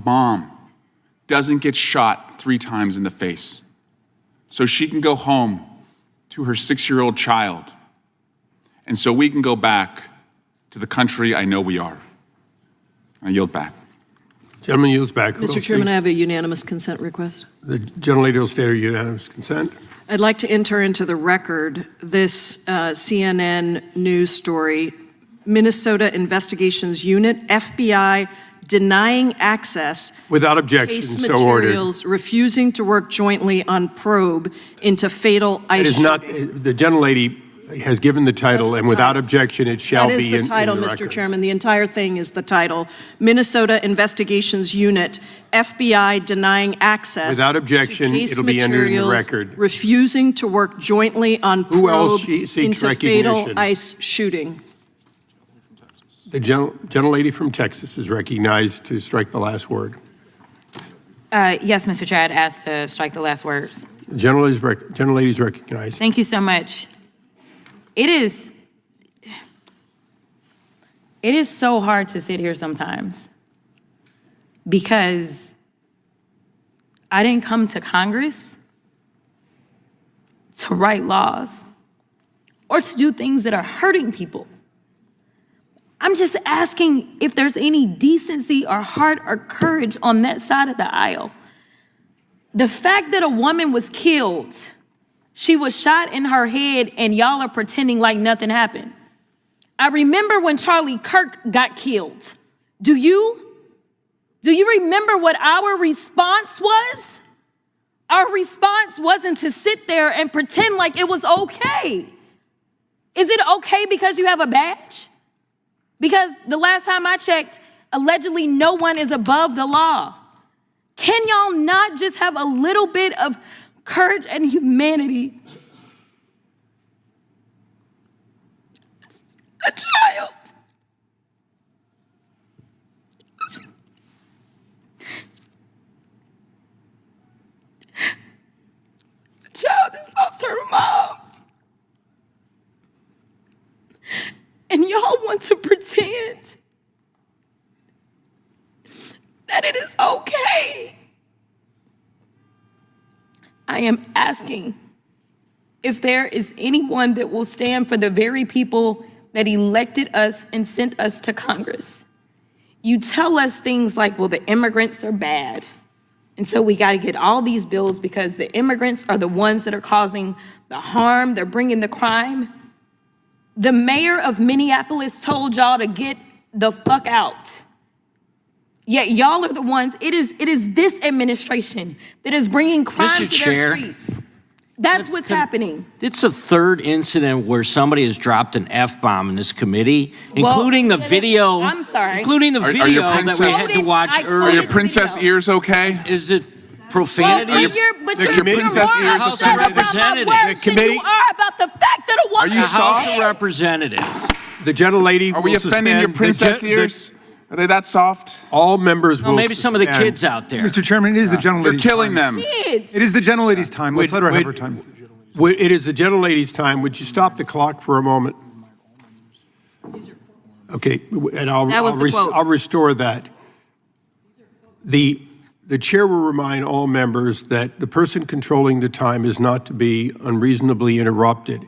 mom doesn't get shot 3 times in the face, so she can go home to her 6-year-old child, and so we can go back to the country I know we are. I yield back. Gentleman yields back. Mr. Chairman, I have a unanimous consent request. The gentlelady will state her unanimous consent. I'd like to enter into the record this CNN news story. Minnesota Investigations Unit, FBI denying access. Without objection, case so ordered. materials, refusing to work jointly on probe into fatal ICE It is not, shooting. the gentlelady has given the title, and without objection, it shall be in the record. That is the title, Mr. Chairman. The entire thing is the title. Minnesota Investigations Unit, FBI denying access. Without objection, to case it'll be entered in the materials, record. refusing to work jointly on Who else probe seeks into fatal recognition? ICE shooting. The gentlelady from Texas is recognized to strike the last word. Yes, Mr. Chair, I'd ask to strike the last words. The gentlelady is recognized. Thank you so much. It is so hard to sit here sometimes because I didn't come to Congress to write laws or to do things that are hurting people. I'm just asking if there's any decency or heart or courage on that side of the aisle. The fact that a woman was killed, she was shot in her head, and y'all are pretending like nothing happened. I remember when Charlie Kirk got killed. Do you? Do you remember what our response was? Our response wasn't to sit there and pretend like it was okay. Is it okay because you have a badge? Because the last time I checked, allegedly no one is above the law. Can y'all not just have a little bit of courage and humanity? A child. A child has lost her mom. And y'all want to pretend that it is okay. I am asking if there is anyone that will stand for the very people that elected us and sent us to Congress. You tell us things like, well, the immigrants are bad. And so we got to get all these bills because the immigrants are the ones that are causing the harm, they're bringing the crime. The mayor of Minneapolis told y'all to get the fuck out. Yet y'all are the ones, it is this administration that is bringing crime to their streets. That's what's happening. It's the third incident where somebody has dropped an F-bomb in this committee, including the video. I'm sorry. Including the video that we had to watch earlier. Are your princess ears okay? Is it profanity? Well, you're princess more ears upset offended. about my The words than committee- you are about the fact that a woman Are you is soft? House of dead. Representatives. The gentlelady Are we will offending your suspend princess ears? Are they that soft? All members will Well, maybe some of the suspend. kids out there. Mr. Chairman, it is the You're gentlelady's killing time. them. Kids. It is the gentlelady's time. Let's let her have her Wait, time. It is the gentlelady's time. Would you stop the clock for a moment? Okay, and That was the quote. I'll restore that. The chair will remind all members that the person controlling the time is not to be unreasonably interrupted.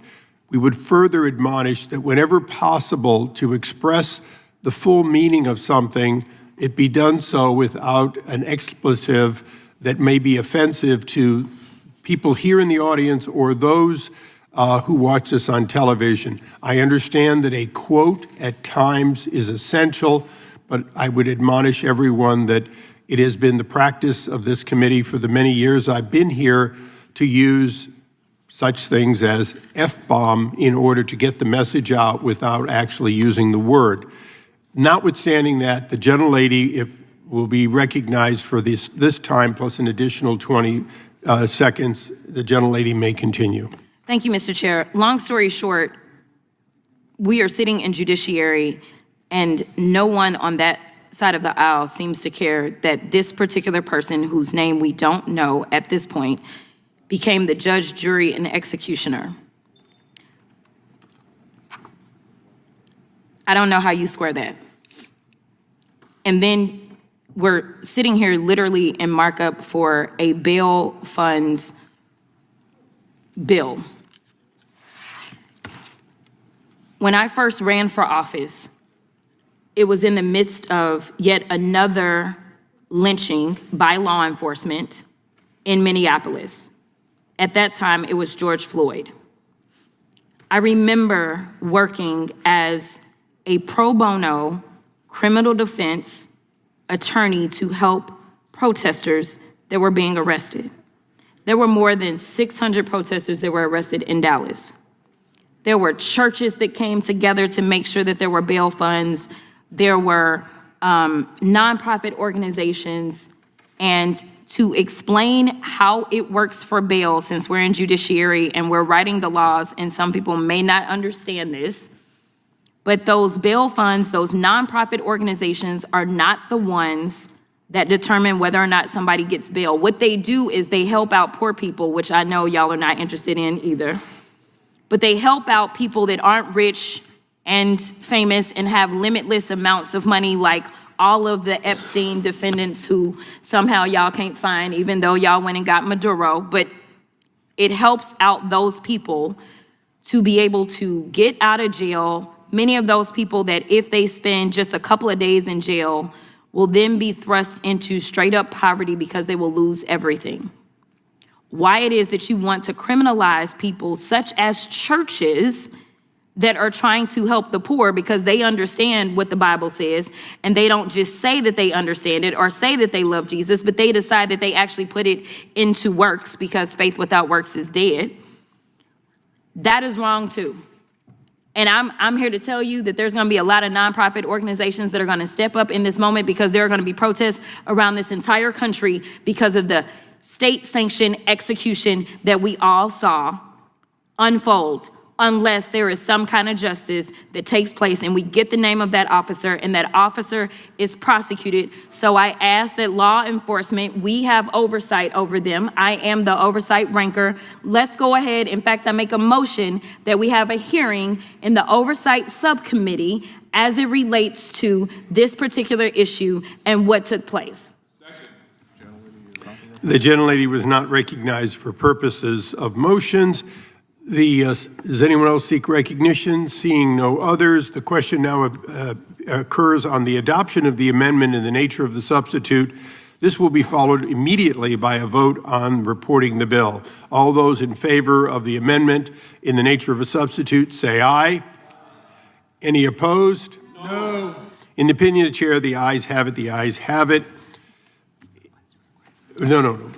We would further admonish that whenever possible to express the full meaning of something, it be done so without an expletive that may be offensive to people here in the audience or those who watch this on television. I understand that a quote at times is essential, but I would admonish everyone that it has been the practice of this committee for the many years I've been here to use such things as F-bomb in order to get the message out without actually using the word. Notwithstanding that, the gentlelady will be recognized for this time plus an additional 20 seconds. The gentlelady may continue. Thank you, Mr. Chair. Long story short, we are sitting in judiciary and no one on that side of the aisle seems to care that this particular person, whose name we don't know at this point, became the judge, jury, and executioner. I don't know how you square that. And then we're sitting here literally in markup for a bail funds bill. When I first ran for office, it was in the midst of yet another lynching by law enforcement in Minneapolis. At that time, it was George Floyd. I remember working as a pro bono criminal defense attorney to help protesters that were being arrested. There were more than 600 protesters that were arrested in Dallas. There were churches that came together to make sure that there were bail funds. There were nonprofit organizations. And to explain how it works for bail, since we're in judiciary and we're writing the laws, and some people may not understand this, but those bail funds, those nonprofit organizations are not the ones that determine whether or not somebody gets bail. What they do is they help out poor people, which I know y'all are not interested in either. But they help out people that aren't rich and famous and have limitless amounts of money, like all of the Epstein defendants who somehow y'all can't find, even though y'all went and got Maduro. But it helps out those people to be able to get out of jail. Many of those people that if they spend just a couple of days in jail will then be thrust into straight up poverty because they will lose everything. Why it is that you want to criminalize people such as churches that are trying to help the poor because they understand what the Bible says, and they don't just say that they understand it or say that they love Jesus, but they decide that they actually put it into works because faith without works is dead. That is wrong too. And I'm here to tell you that there's going to be a lot of nonprofit organizations that are going to step up in this moment, because there are going to be protests around this entire country because of the state-sanctioned execution that we all saw unfold, unless there is some kind of justice that takes place and we get the name of that officer and that officer is prosecuted. So I ask that law enforcement, we have oversight over them. I am the oversight ranker. Let's go ahead. In fact, I make a motion that we have a hearing in the oversight subcommittee as it relates to this particular issue and what took place. The gentlelady was not recognized for purposes of motions. Does anyone else seek recognition? Seeing no others, the question now occurs on the adoption of the amendment in the nature of the substitute. This will be followed immediately by a vote on reporting the bill. All those in favor of the amendment in the nature of a substitute, say aye. Any opposed? No. In the opinion of the chair, the ayes have it. The ayes have it. No.